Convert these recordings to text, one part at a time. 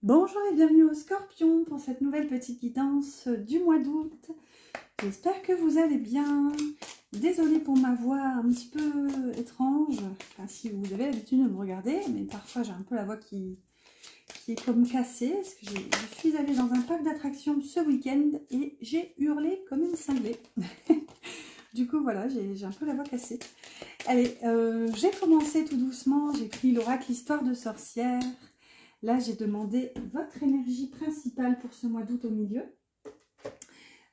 Bonjour et bienvenue au Scorpion pour cette nouvelle petite guidance du mois d'août. J'espère que vous allez bien. Désolée pour ma voix un petit peu étrange. Enfin, si vous avez l'habitude de me regarder, mais parfois j'ai un peu la voix qui est comme cassée. Parce que je suis allée dans un parc d'attractions ce week-end et j'ai hurlé comme une cinglée. Du coup, voilà, j'ai un peu la voix cassée. Allez, j'ai commencé tout doucement. J'ai pris l'oracle Histoire de sorcière. Là, j'ai demandé votre énergie principale pour ce mois d'août au milieu.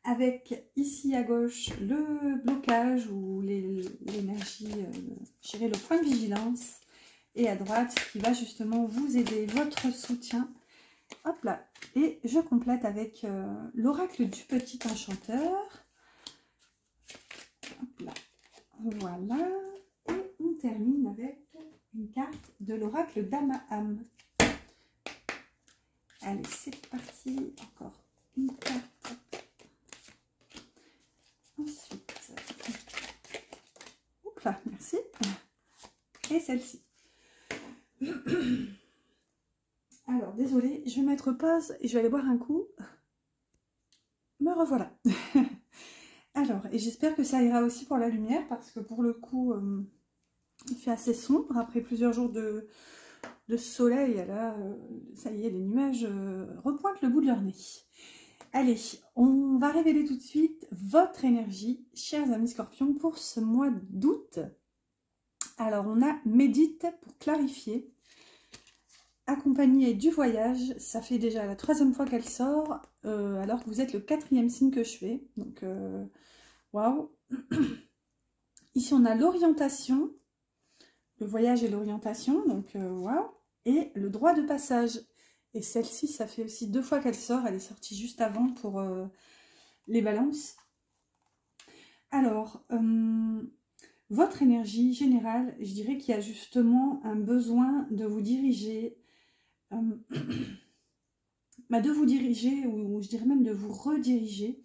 Avec ici à gauche le blocage ou l'énergie, je dirais le point de vigilance. Et à droite, qui va justement vous aider, votre soutien. Hop là. Et je complète avec l'oracle du petit enchanteur. Hop là. Voilà. Et on termine avec une carte de l'oracle d'Amaham. Allez, c'est parti. Encore une carte. Ensuite, hop là, merci. Et celle-ci. Alors, désolée, je vais mettre pause et je vais aller boire un coup. Me revoilà. Alors, et j'espère que ça ira aussi pour la lumière parce que pour le coup, il fait assez sombre après plusieurs jours de soleil. Là, ça y est, les nuages repointent le bout de leur nez. Allez, on va révéler tout de suite votre énergie, chers amis scorpions, pour ce mois d'août. Alors, on a médite pour clarifier, accompagné du voyage. Ça fait déjà la 3e fois qu'elle sort, alors que vous êtes le 4e signe que je fais. Donc, waouh. Ici, on a l'orientation, le voyage et l'orientation, donc waouh. Et le droit de passage. Et celle-ci, ça fait aussi 2 fois qu'elle sort. Elle est sortie juste avant pour les balances. Alors, votre énergie générale, je dirais qu'il y a justement un besoin de vous diriger, de vous diriger, ou je dirais même de vous rediriger.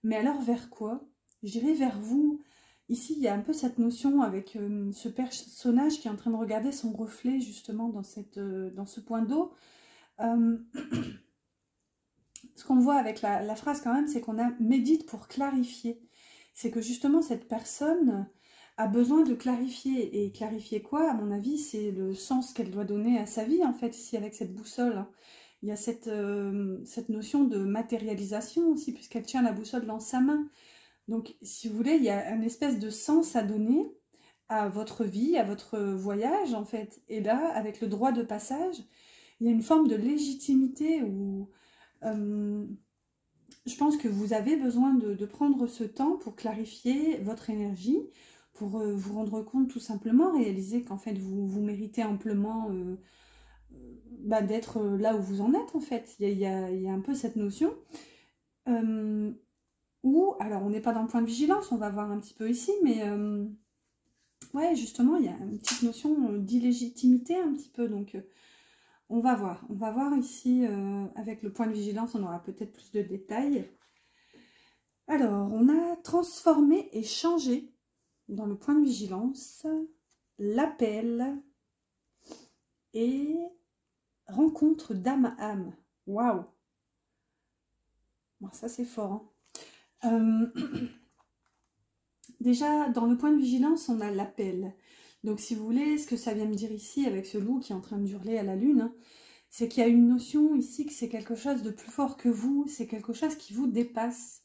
Mais alors vers quoi? Je dirais vers vous. Ici, il y a un peu cette notion avec ce personnage qui est en train de regarder son reflet justement dans ce point d'eau. Ce qu'on voit avec la phrase quand même, c'est qu'on a médite pour clarifier. C'est que justement cette personne a besoin de clarifier. Et clarifier quoi? À mon avis, c'est le sens qu'elle doit donner à sa vie, en fait, ici avec cette boussole. Il y a cette notion de matérialisation aussi, puisqu'elle tient la boussole dans sa main. Donc, si vous voulez, il y a une espèce de sens à donner à votre vie, à votre voyage, en fait. Et là, avec le droit de passage, il y a une forme de légitimité où je pense que vous avez besoin de prendre ce temps pour clarifier votre énergie, pour vous rendre compte tout simplement, réaliser qu'en fait, vous méritez amplement d'être là où vous en êtes, en fait. Il y a un peu cette notion. Ou, alors on n'est pas dans le point de vigilance, on va voir un petit peu ici, mais ouais, justement, il y a une petite notion d'illégitimité un petit peu, donc on va voir ici, avec le point de vigilance, on aura peut-être plus de détails. Alors, on a transformé et changé dans le point de vigilance, l'appel et rencontre d'âme à âme. Waouh! Bon, ça c'est fort, hein. Déjà, dans le point de vigilance, on a l'appel. Donc, si vous voulez, ce que ça vient me dire ici, avec ce loup qui est en train de hurler à la lune, hein, c'est qu'il y a une notion ici que c'est quelque chose de plus fort que vous, c'est quelque chose qui vous dépasse.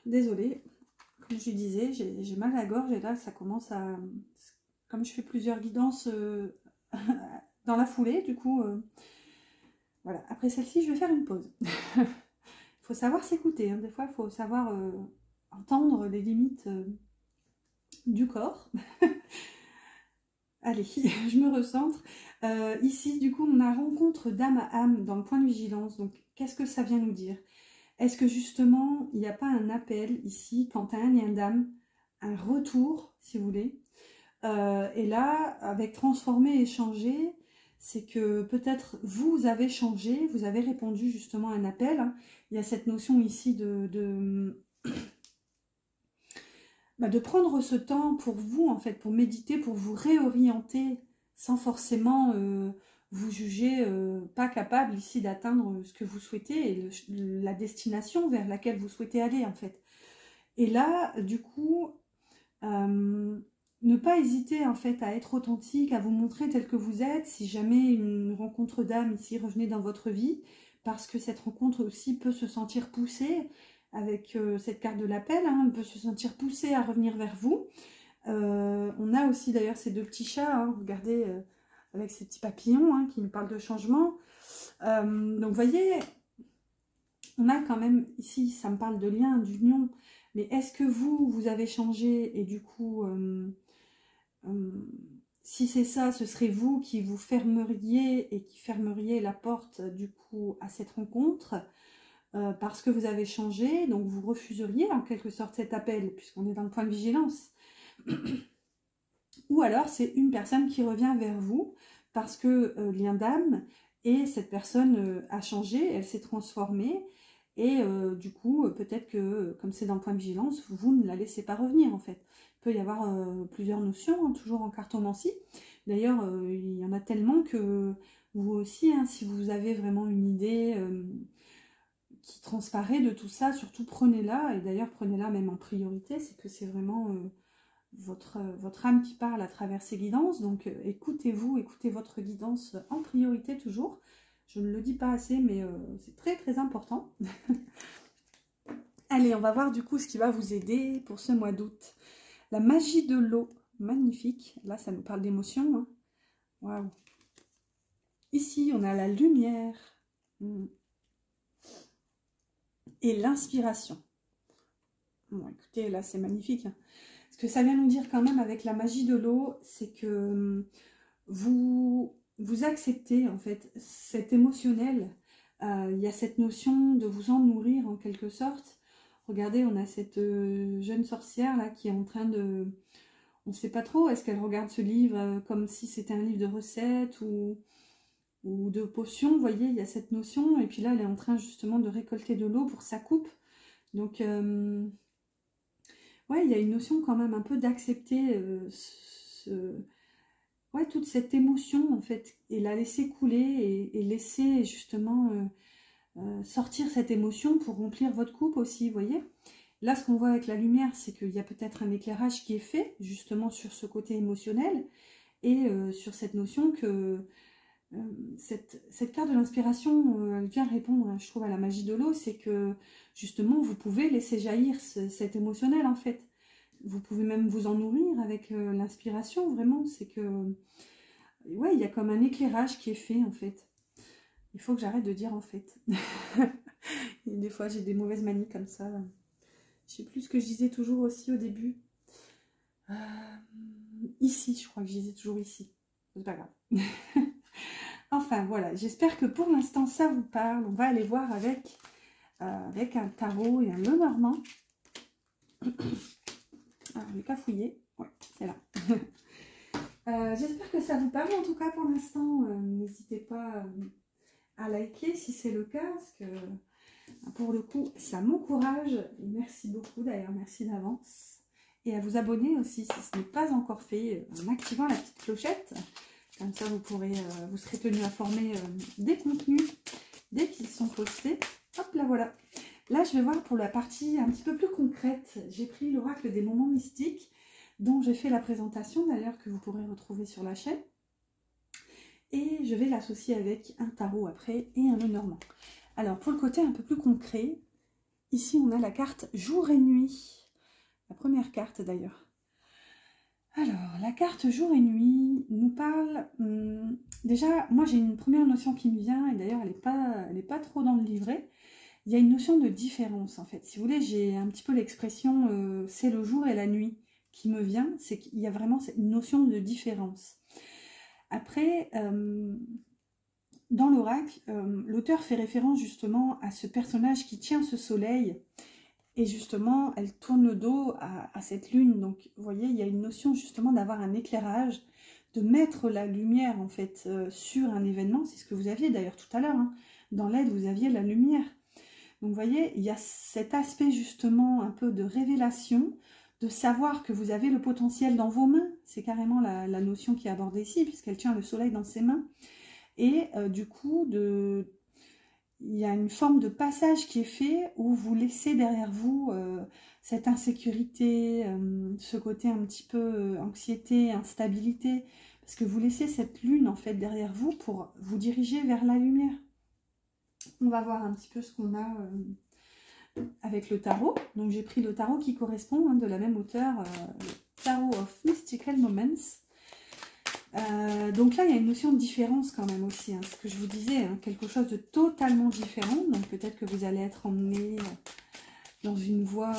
Désolée, comme je disais, j'ai mal à la gorge et là, ça commence à... Comme je fais plusieurs guidances dans la foulée, du coup, voilà. Après celle-ci, je vais faire une pause. Il faut savoir s'écouter, hein. Des fois, il faut savoir entendre les limites du corps. Allez, je me recentre. Ici, du coup, on a rencontre d'âme à âme dans le point de vigilance. Donc, qu'est-ce que ça vient nous dire? Est-ce que justement, il n'y a pas un appel ici, quand à un lien d'âme, un retour, si vous voulez? Et là, avec transformer et changer, c'est que peut-être vous avez changé, vous avez répondu justement à un appel, hein. Il y a cette notion ici de prendre ce temps pour vous, en fait, pour méditer, pour vous réorienter sans forcément vous jugez pas capable ici d'atteindre ce que vous souhaitez et la destination vers laquelle vous souhaitez aller en fait. Et là, du coup, ne pas hésiter en fait à être authentique, à vous montrer tel que vous êtes. Si jamais une rencontre d'âme ici revenait dans votre vie, parce que cette rencontre aussi peut se sentir poussée avec cette carte de l'appel, hein, peut se sentir poussée à revenir vers vous. On a aussi d'ailleurs ces deux petits chats, hein, regardez, avec ces petits papillons hein, qui nous parlent de changement. Donc vous voyez, on a quand même ici, ça me parle de lien, d'union, mais est-ce que vous avez changé et du coup, si c'est ça, ce serait vous qui vous fermeriez et qui fermeriez la porte du coup à cette rencontre parce que vous avez changé, donc vous refuseriez en quelque sorte cet appel puisqu'on est dans le point de vigilance. Ou alors c'est une personne qui revient vers vous parce que lien d'âme et cette personne a changé, elle s'est transformée et du coup peut-être que comme c'est dans le point de vigilance, vous ne la laissez pas revenir en fait. Il peut y avoir plusieurs notions, hein, toujours en cartomancie. D'ailleurs il y en a tellement que vous aussi, hein, si vous avez vraiment une idée qui transparaît de tout ça, surtout prenez-la, et d'ailleurs prenez-la même en priorité, c'est que c'est vraiment votre âme qui parle à travers ses guidances, donc écoutez-vous, écoutez votre guidance en priorité toujours. Je ne le dis pas assez, mais c'est très très important. Allez, on va voir du coup ce qui va vous aider pour ce mois d'août. La magie de l'eau, magnifique. Là, ça nous parle d'émotion. Hein. Waouh. Ici, on a la lumière et l'inspiration. Bon, écoutez, là, c'est magnifique. Hein. Ce que ça vient nous dire quand même avec la magie de l'eau, c'est que vous acceptez en fait cet émotionnel. Il y a cette notion de vous en nourrir en quelque sorte. Regardez, on a cette jeune sorcière là qui est en train de... On ne sait pas trop, est-ce qu'elle regarde ce livre comme si c'était un livre de recettes ou de potions, vous voyez, il y a cette notion. Et puis là, elle est en train justement de récolter de l'eau pour sa coupe. Donc, ouais, il y a une notion quand même un peu d'accepter ouais, toute cette émotion en fait, et la laisser couler et laisser justement sortir cette émotion pour remplir votre coupe aussi, vous voyez. Là, ce qu'on voit avec la lumière, c'est qu'il y a peut-être un éclairage qui est fait justement sur ce côté émotionnel et sur cette notion que cette carte de l'inspiration, elle vient répondre, je trouve, à la magie de l'eau, c'est que justement, vous pouvez laisser jaillir cet émotionnel en fait. Vous pouvez même vous en nourrir avec l'inspiration, vraiment, c'est que, ouais, il y a comme un éclairage qui est fait en fait. Il faut que j'arrête de dire en fait. Des fois, j'ai des mauvaises manies comme ça. Je sais plus ce que je disais toujours aussi au début. Ici, je crois que je disais toujours ici. C'est pas grave. Enfin, voilà. J'espère que pour l'instant, ça vous parle. On va aller voir avec un tarot et un Lenormand. Alors, je vais pas fouiller. Ouais, c'est là. J'espère que ça vous parle. En tout cas, pour l'instant, n'hésitez pas à liker si c'est le cas. Parce que, pour le coup, ça m'encourage. Merci beaucoup d'ailleurs. Merci d'avance. Et à vous abonner aussi si ce n'est pas encore fait en activant la petite clochette. Comme ça, vous serez tenu informé des contenus dès qu'ils sont postés. Hop là, voilà. Là, je vais voir pour la partie un petit peu plus concrète. J'ai pris l'oracle des moments mystiques, dont j'ai fait la présentation d'ailleurs, que vous pourrez retrouver sur la chaîne. Et je vais l'associer avec un tarot après et un Lenormand. Alors, pour le côté un peu plus concret, ici, on a la carte jour et nuit. La première carte d'ailleurs. Alors, la carte jour et nuit nous parle... déjà, moi j'ai une première notion qui me vient, et d'ailleurs elle n'est pas trop dans le livret. Il y a une notion de différence en fait. Si vous voulez, j'ai un petit peu l'expression c'est le jour et la nuit qui me vient. C'est qu'il y a vraiment une notion de différence. Après, dans l'oracle, l'auteur fait référence justement à ce personnage qui tient ce soleil. Et justement, elle tourne le dos à cette lune. Donc, vous voyez, il y a une notion justement d'avoir un éclairage, de mettre la lumière en fait sur un événement. C'est ce que vous aviez d'ailleurs tout à l'heure. Hein. Dans l'aide, vous aviez la lumière. Donc, vous voyez, il y a cet aspect justement un peu de révélation, de savoir que vous avez le potentiel dans vos mains. C'est carrément la notion qui est abordée ici, puisqu'elle tient le soleil dans ses mains. Et du coup, il y a une forme de passage qui est fait où vous laissez derrière vous cette insécurité, ce côté un petit peu anxiété, instabilité, parce que vous laissez cette lune en fait derrière vous pour vous diriger vers la lumière. On va voir un petit peu ce qu'on a avec le tarot. Donc j'ai pris le tarot qui correspond de la même auteure, le Tarot of Mystical Moments. Donc là, il y a une notion de différence quand même aussi, ce que je vous disais, quelque chose de totalement différent. Donc peut-être que vous allez être emmené dans une voie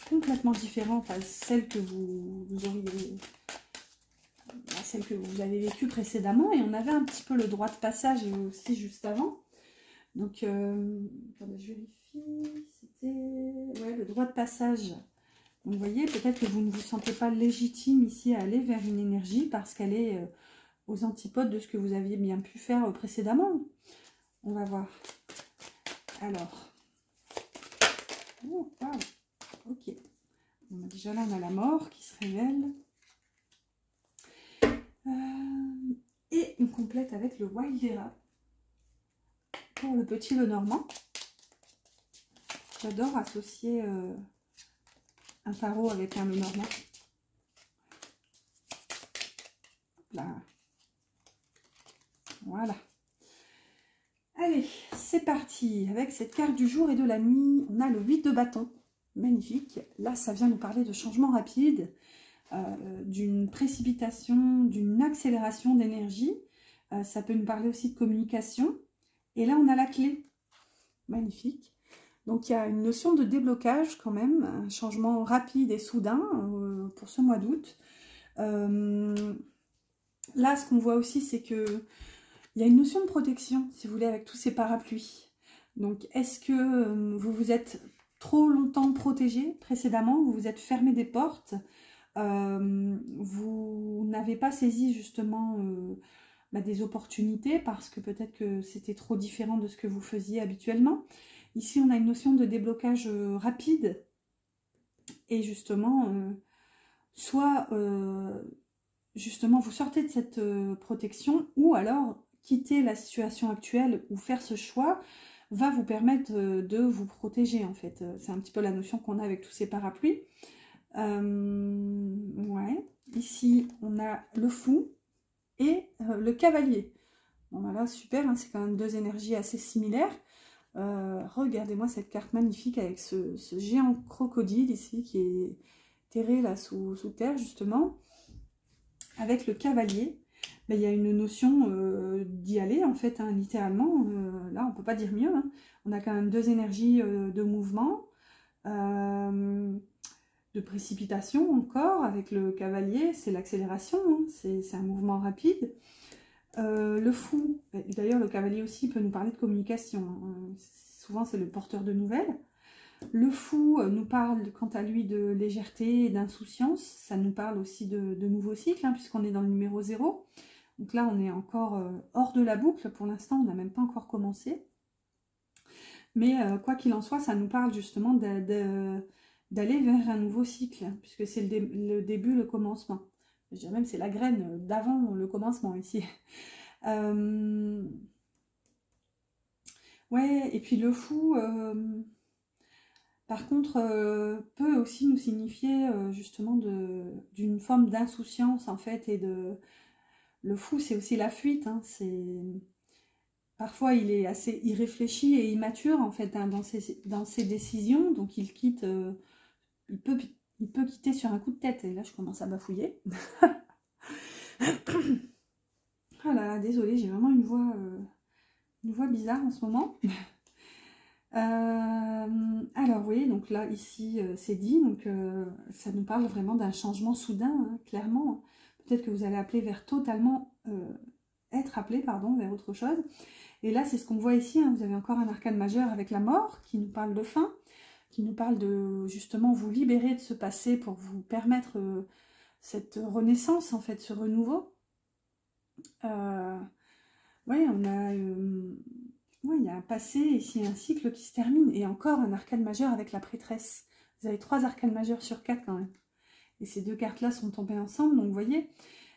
complètement différente à celle que vous auriez, à celle que vous avez vécue précédemment. Et on avait un petit peu le droit de passage aussi juste avant. Donc, attendez, je vérifie, c'était le droit de passage. Donc, vous voyez, peut-être que vous ne vous sentez pas légitime ici à aller vers une énergie parce qu'elle est aux antipodes de ce que vous aviez bien pu faire précédemment. On va voir. Alors, oh, wow. Ok. Bon, déjà là, on a la mort qui se révèle. Et on complète avec le Wildera pour le petit Lenormand. J'adore associer un tarot avec un Lenormand. Là. Voilà. Allez, c'est parti. Avec cette carte du jour et de la nuit, on a le 8 de bâton. Magnifique. Là, ça vient nous parler de changement rapide, d'une précipitation, d'une accélération d'énergie. Ça peut nous parler aussi de communication. Et là, on a la clé. Magnifique. Donc, il y a une notion de déblocage quand même, un changement rapide et soudain pour ce mois d'août. Là, ce qu'on voit aussi, c'est que il y a une notion de protection, si vous voulez, avec tous ces parapluies. Donc, est-ce que vous vous êtes trop longtemps protégé précédemment, vous vous êtes fermé des portes, vous n'avez pas saisi justement des opportunités parce que peut-être que c'était trop différent de ce que vous faisiez habituellement. Ici, on a une notion de déblocage rapide et justement, soit justement vous sortez de cette protection ou alors quitter la situation actuelle ou faire ce choix va vous permettre de vous protéger en fait. C'est un petit peu la notion qu'on a avec tous ces parapluies. Ouais. Ici, on a le fou et le cavalier. Bon, voilà, super, c'est quand même deux énergies assez similaires. Regardez-moi cette carte magnifique avec ce géant crocodile ici qui est terré là sous terre justement. Avec le cavalier, il y a une notion d'y aller en fait, littéralement. Là, on ne peut pas dire mieux. On a quand même deux énergies de mouvement, de précipitation encore. Avec le cavalier, c'est l'accélération, c'est un mouvement rapide. Le fou, d'ailleurs le cavalier aussi peut nous parler de communication. Souvent, c'est le porteur de nouvelles. Le fou nous parle quant à lui de légèreté et d'insouciance. Ça nous parle aussi de nouveaux cycles, puisqu'on est dans le numéro 0. Donc là, on est encore hors de la boucle. Pour l'instant, on n'a même pas encore commencé. Mais quoi qu'il en soit, ça nous parle justement d'aller vers un nouveau cycle, puisque c'est le début, le commencement. Je dirais même c'est la graine d'avant le commencement ici. Ouais, et puis le fou... par contre, peut aussi nous signifier justement d'une forme d'insouciance en fait et de... Le fou, c'est aussi la fuite, parfois il est assez irréfléchi et immature en fait dans ses décisions, donc il quitte, il peut quitter sur un coup de tête, et là je commence à bafouiller. Ah là, désolée, j'ai vraiment une voix bizarre en ce moment. Alors, vous voyez, donc là, ici, c'est dit, donc ça nous parle vraiment d'un changement soudain, clairement. Peut-être que vous allez appeler vers totalement, être appelé, pardon, vers autre chose. Et là, c'est ce qu'on voit ici, vous avez encore un arcane majeur avec la mort, qui nous parle de fin, qui nous parle de, justement, vous libérer de ce passé pour vous permettre cette renaissance, en fait, ce renouveau. Oui, on a... oui, il y a un passé, ici un cycle qui se termine, et encore un arcane majeur avec la prêtresse. Vous avez 3 arcanes majeurs sur 4 quand même. Et ces deux cartes-là sont tombées ensemble, donc vous voyez,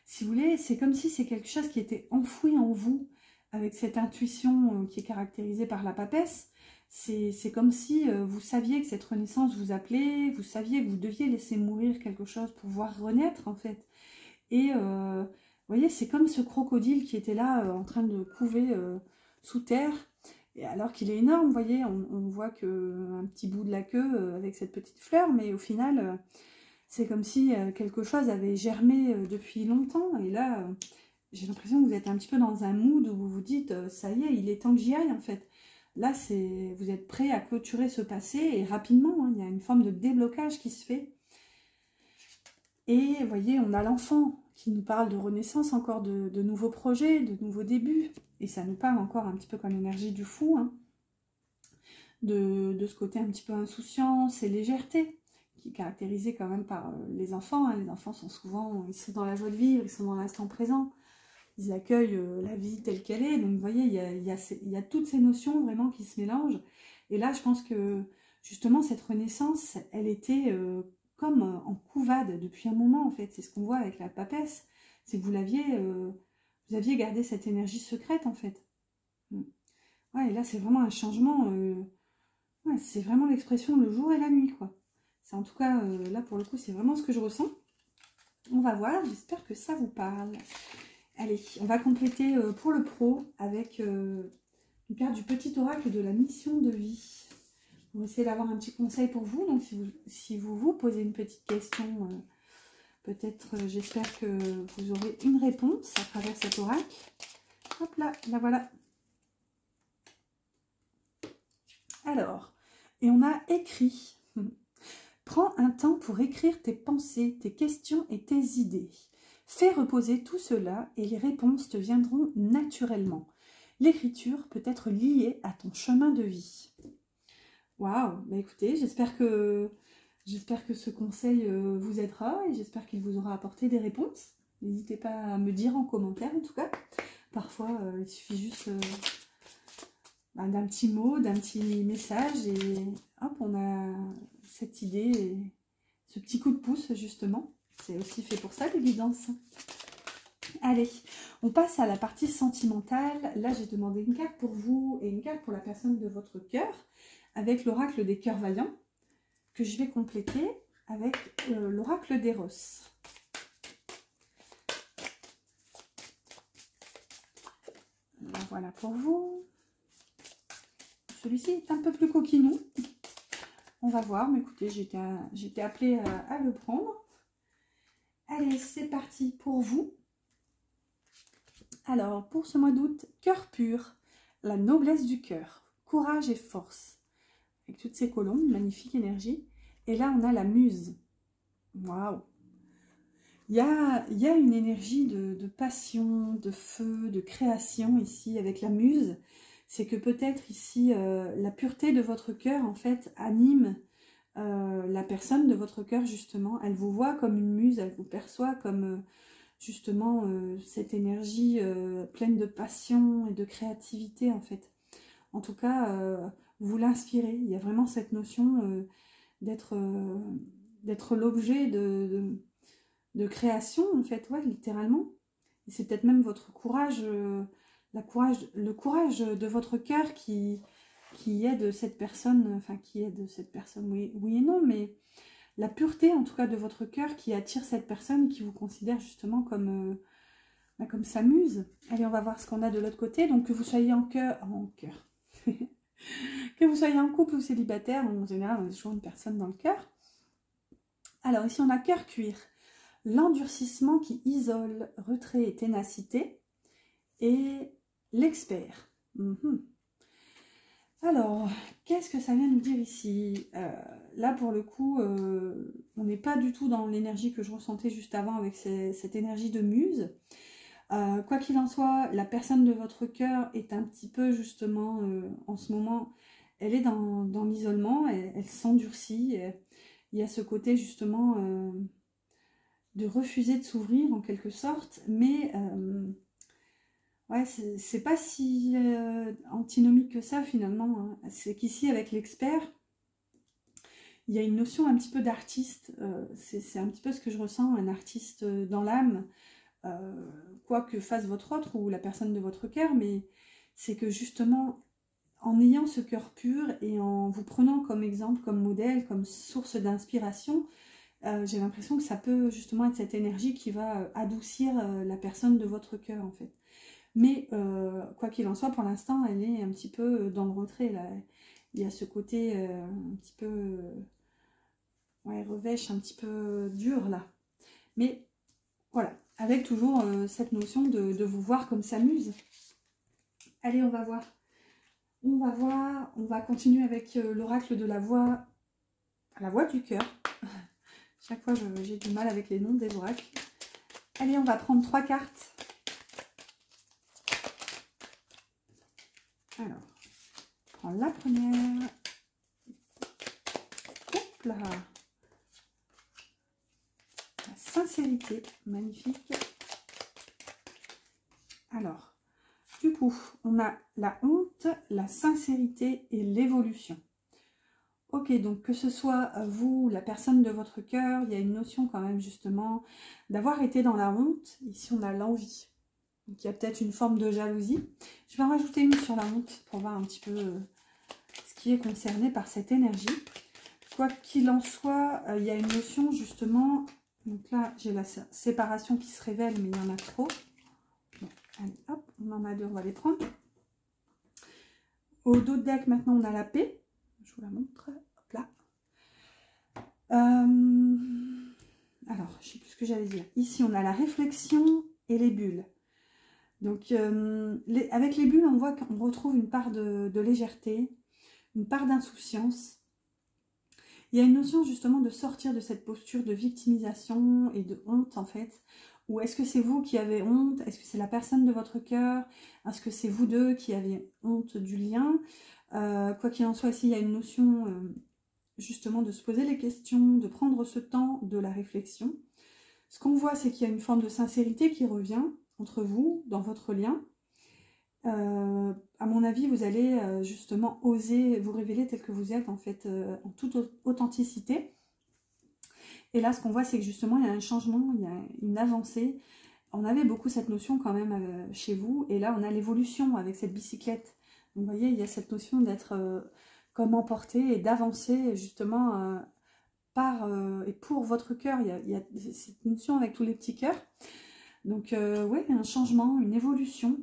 si vous voulez, c'est comme si c'est quelque chose qui était enfoui en vous, avec cette intuition qui est caractérisée par la papesse, c'est comme si vous saviez que cette renaissance vous appelait, vous saviez que vous deviez laisser mourir quelque chose pour voir renaître en fait. Et vous voyez, c'est comme ce crocodile qui était là en train de couver sous terre, et alors qu'il est énorme, vous voyez, on voit qu'un petit bout de la queue avec cette petite fleur, mais au final, c'est comme si quelque chose avait germé depuis longtemps, et là, j'ai l'impression que vous êtes un petit peu dans un mood où vous vous dites, ça y est, il est temps que j'y aille en fait. Là, vous êtes prêt à clôturer ce passé, et rapidement, hein, il y a une forme de déblocage qui se fait. Et vous voyez, on a l'enfant qui nous parle de renaissance, encore de nouveaux projets, de nouveaux débuts. Et ça nous parle encore un petit peu comme l'énergie du fou, hein, de ce côté un petit peu insouciance et légèreté, qui est caractérisé quand même par les enfants. Hein. Les enfants sont souvent, ils sont dans la joie de vivre, ils sont dans l'instant présent. Ils accueillent la vie telle qu'elle est. Donc vous voyez, il y a toutes ces notions vraiment qui se mélangent. Et là, je pense que justement, cette renaissance, elle était... comme en couvade depuis un moment en fait, c'est ce qu'on voit avec la papesse, c'est que vous aviez gardé cette énergie secrète en fait. Ouais, et là c'est vraiment un changement, ouais, c'est vraiment l'expression le jour et la nuit quoi. C'est en tout cas, là pour le coup c'est vraiment ce que je ressens. On va voir, j'espère que ça vous parle. Allez, on va compléter pour le pro avec une carte du petit oracle de la mission de vie. On va essayer d'avoir un petit conseil pour vous. Donc, si vous vous posez une petite question, peut-être, j'espère que vous aurez une réponse à travers cet oracle. Hop là, la voilà. Alors, et on a écrit. Prends un temps pour écrire tes pensées, tes questions et tes idées. Fais reposer tout cela et les réponses te viendront naturellement. L'écriture peut être liée à ton chemin de vie. Waouh, bah écoutez, j'espère que ce conseil vous aidera et j'espère qu'il vous aura apporté des réponses. N'hésitez pas à me dire en commentaire en tout cas. Parfois, il suffit juste d'un petit mot, d'un petit message et hop, on a cette idée, et ce petit coup de pouce justement. C'est aussi fait pour ça, les guidances. Allez, on passe à la partie sentimentale. Là, j'ai demandé une carte pour vous et une carte pour la personne de votre cœur, avec l'oracle des cœurs vaillants, que je vais compléter avec l'oracle d'Eros. Voilà pour vous. Celui-ci est un peu plus coquinou. On va voir, mais écoutez, j'étais appelée à le prendre. Allez, c'est parti pour vous. Alors, pour ce mois d'août, cœur pur, la noblesse du cœur, courage et force. Avec toutes ces colombes, magnifique énergie. Et là, on a la muse. Waouh! Il y a une énergie de passion, de feu, de création ici avec la muse. C'est que peut-être ici, la pureté de votre cœur, en fait, anime la personne de votre cœur, justement. Elle vous voit comme une muse, elle vous perçoit comme, justement, cette énergie pleine de passion et de créativité, en fait. En tout cas, vous l'inspirez. Il y a vraiment cette notion d'être l'objet de création, en fait, ouais, littéralement. Et c'est peut-être même votre courage, le courage de votre cœur qui aide cette personne, enfin qui aide cette personne, oui, oui et non, mais la pureté en tout cas de votre cœur qui attire cette personne qui vous considère justement comme, comme sa muse. Allez, on va voir ce qu'on a de l'autre côté. Donc que vous soyez que vous soyez en couple ou célibataire, en général on a toujours une personne dans le cœur. Alors ici on a cœur cuir, l'endurcissement qui isole, retrait et ténacité, et l'expert. Alors, qu'est-ce que ça vient nous dire ici? Là, pour le coup, on n'est pas du tout dans l'énergie que je ressentais juste avant avec cette énergie de muse. Quoi qu'il en soit, la personne de votre cœur est un petit peu, justement, en ce moment, elle est dans l'isolement, elle s'endurcit. Il y a ce côté, justement, de refuser de s'ouvrir, en quelque sorte, mais... ouais, c'est pas si antinomique que ça finalement. Hein. C'est qu'ici, avec l'expert, il y a une notion un petit peu d'artiste. C'est un petit peu ce que je ressens, un artiste dans l'âme, quoi que fasse votre autre ou la personne de votre cœur, mais c'est que justement, en ayant ce cœur pur et en vous prenant comme exemple, comme modèle, comme source d'inspiration, j'ai l'impression que ça peut justement être cette énergie qui va adoucir la personne de votre cœur en fait. Mais quoi qu'il en soit, pour l'instant, elle est un petit peu dans le retrait là. Il y a ce côté un petit peu, ouais, revêche, un petit peu dur là. Mais voilà, avec toujours cette notion de vous voir comme sa muse. Allez, on va voir. On va voir, on va continuer avec l'oracle de la voix du cœur. Chaque fois, j'ai du mal avec les noms des oracles. Allez, on va prendre 3 cartes. Alors, je prends la première. Hop là. La sincérité, magnifique. Alors, du coup, on a la honte, la sincérité et l'évolution. Ok, donc que ce soit vous, la personne de votre cœur, il y a une notion quand même justement d'avoir été dans la honte. Ici, on a l'envie. Donc, il y a peut-être une forme de jalousie. Je vais en rajouter une sur la honte pour voir un petit peu ce qui est concerné par cette énergie. Quoi qu'il en soit, il y a une notion justement... Donc là, j'ai la séparation qui se révèle, mais il y en a trop. Bon, allez, hop, on en a 2, on va les prendre. Au dos de deck, maintenant, on a la paix. Je vous la montre. Hop là. Alors, je ne sais plus ce que j'allais dire. Ici, on a la réflexion et les bulles. Donc, avec les bulles, on voit qu'on retrouve une part de légèreté, une part d'insouciance. Il y a une notion justement de sortir de cette posture de victimisation et de honte en fait. Ou est-ce que c'est vous qui avez honte? Est-ce que c'est la personne de votre cœur? Est-ce que c'est vous deux qui avez honte du lien? Quoi qu'il en soit, ici, il y a une notion justement de se poser les questions, de prendre ce temps de la réflexion. Ce qu'on voit, c'est qu'il y a une forme de sincérité qui revient entre vous, dans votre lien. À mon avis, vous allez justement oser vous révéler tel que vous êtes, en fait, en toute authenticité. Et là, ce qu'on voit, c'est que justement, il y a un changement, il y a une avancée. On avait beaucoup cette notion quand même chez vous, et là, on a l'évolution avec cette bicyclette. Donc, vous voyez, il y a cette notion d'être comme emporté et d'avancer justement par et pour votre cœur. Il y a cette notion avec tous les petits cœurs. Donc, oui, un changement, une évolution.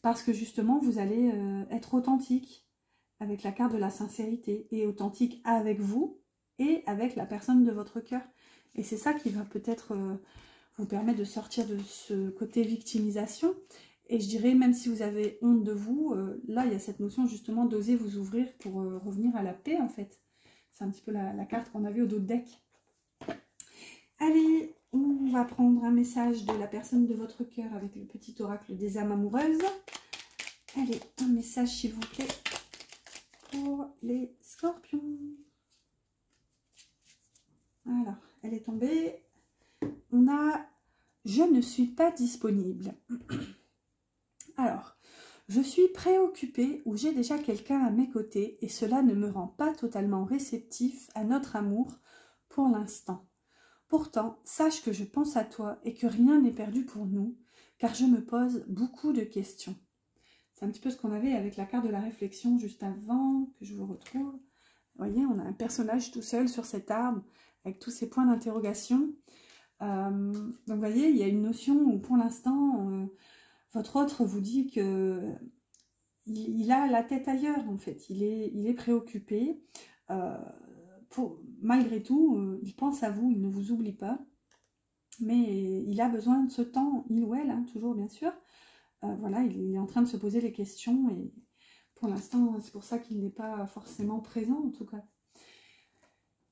Parce que justement, vous allez être authentique avec la carte de la sincérité et authentique avec vous et avec la personne de votre cœur. Et c'est ça qui va peut-être vous permettre de sortir de ce côté victimisation. Et je dirais, même si vous avez honte de vous, là, il y a cette notion justement d'oser vous ouvrir pour revenir à la paix, en fait. C'est un petit peu la carte qu'on a vue au dos de deck. Allez, on va prendre un message de la personne de votre cœur avec le petit oracle des âmes amoureuses. Allez, un message s'il vous plaît pour les scorpions. Alors, elle est tombée. On a « Je ne suis pas disponible ». Alors, je suis préoccupée ou j'ai déjà quelqu'un à mes côtés et cela ne me rend pas totalement réceptif à notre amour pour l'instant. Pourtant, sache que je pense à toi et que rien n'est perdu pour nous, car je me pose beaucoup de questions. C'est un petit peu ce qu'on avait avec la carte de la réflexion juste avant que je vous retrouve. Vous voyez, on a un personnage tout seul sur cet arbre avec tous ces points d'interrogation. Donc, vous voyez, il y a une notion où pour l'instant, votre autre vous dit que il a la tête ailleurs en fait. Il est préoccupé. Malgré tout, il pense à vous, il ne vous oublie pas, mais il a besoin de ce temps, il ou elle, hein, toujours bien sûr. Voilà, il est en train de se poser les questions et pour l'instant, c'est pour ça qu'il n'est pas forcément présent en tout cas.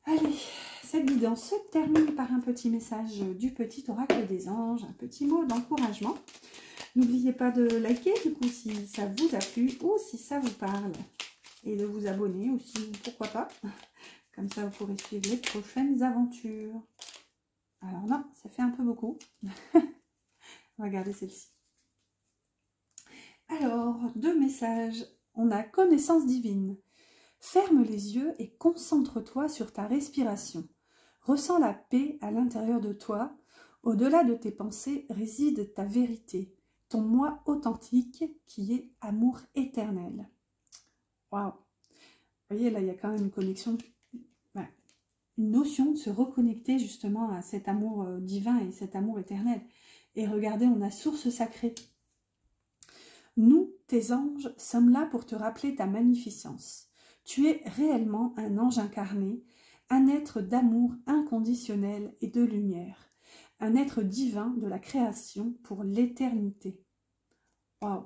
Allez, cette guidance se termine par un petit message du petit oracle des anges, un petit mot d'encouragement. N'oubliez pas de liker du coup si ça vous a plu ou si ça vous parle et de vous abonner aussi, pourquoi pas. Comme ça, vous pourrez suivre les prochaines aventures. Alors non, ça fait un peu beaucoup. On va garder celle-ci. Alors, 2 messages. On a connaissance divine. Ferme les yeux et concentre-toi sur ta respiration. Ressens la paix à l'intérieur de toi. Au-delà de tes pensées réside ta vérité. ton moi authentique qui est amour éternel. Waouh! Vous voyez, là, il y a quand même une connexion, ouais, une notion de se reconnecter justement à cet amour divin et cet amour éternel. Et regardez, on a source sacrée. Nous, tes anges, sommes là pour te rappeler ta magnificence. Tu es réellement un ange incarné, un être d'amour inconditionnel et de lumière, un être divin de la création pour l'éternité. Waouh!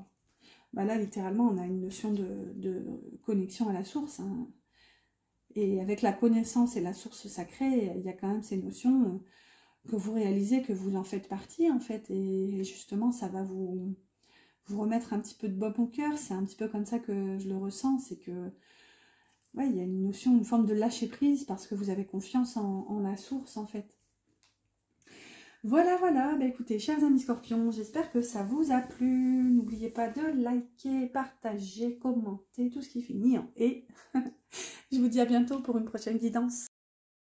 Bah là, littéralement, on a une notion de connexion à la source, hein. Et avec la connaissance et la source sacrée, il y a quand même ces notions que vous réalisez que vous en faites partie, en fait. Et justement, ça va vous remettre un petit peu de baume au cœur. C'est un petit peu comme ça que je le ressens. C'est que, ouais, il y a une notion, une forme de lâcher prise parce que vous avez confiance en la source, en fait. Voilà, voilà, bah écoutez, chers amis scorpions, j'espère que ça vous a plu. N'oubliez pas de liker, partager, commenter, tout ce qui finit en « et ». Je vous dis à bientôt pour une prochaine guidance.